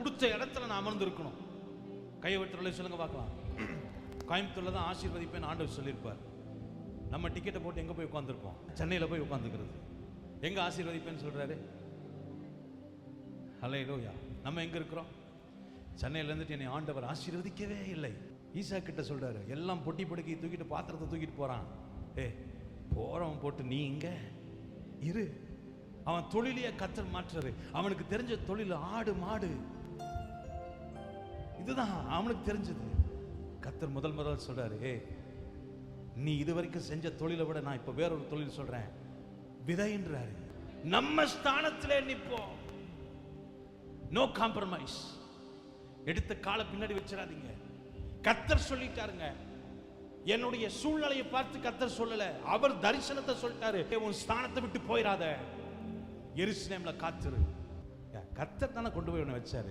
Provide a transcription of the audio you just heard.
கொடுத்த இடத்துல நான் அமர்ந்து இருக்கணும். கையை விட்டு சொல்லுங்க பார்க்கலாம். கோயம்புத்தூர்ல தான் ஆசீர்வதிப்பேன் ஆண்டவர் சொல்லியிருப்பார். நம்ம டிக்கெட்டை போட்டு எங்க போய் உட்காந்துருப்போம்? சென்னையில போய் உட்காந்துக்கிறது. எங்க ஆசீர்வதிப்பேன்னு சொல்றாரு? ஹல்லேலூயா. நம்ம எங்க இருக்கிறோம்? சென்னையில இருந்துட்டு என்னை ஆண்டவர் ஆசீர்வதிக்கவே இல்லை. ஈசா கிட்ட சொல்றாரு, எல்லாம் பொட்டி பொடுக்கி தூக்கிட்டு பாத்திரத்தை தூக்கிட்டு போறான். போறவன் போட்டு நீ இங்க இரு. அவன் தொழிலையே கர்த்தர் மாற்றுறாரு. அவனுக்கு தெரிஞ்ச தொழில் ஆடு மாடு, இதுதான் அவனுக்கு தெரிஞ்சது. கர்த்தர் முதல் சொல்றாரு, நீ இதுவரைக்கும் செஞ்ச தொழிலை விட நான் இப்ப வேறொரு தொழில் சொல்றேன், விதைன்றாரு. நம்ம ஸ்தானத்திலே நிப்போம். No compromise. எடுத்த காலை பின்னாடி வச்சிடாதீங்க. கர்த்தர் சொல்லிட்டாருங்க. என்னுடைய சூழ்நிலையை பார்த்து கர்த்தர் சொல்லல, அவர் தரிசனத்தை சொல்லிட்டாரு. உன் ஸ்தானத்தை விட்டு போயிடாத, எருசலேம்ல காத்துரு. கர்த்தர் தானே கொண்டு போய் உன்னை வச்சாரு.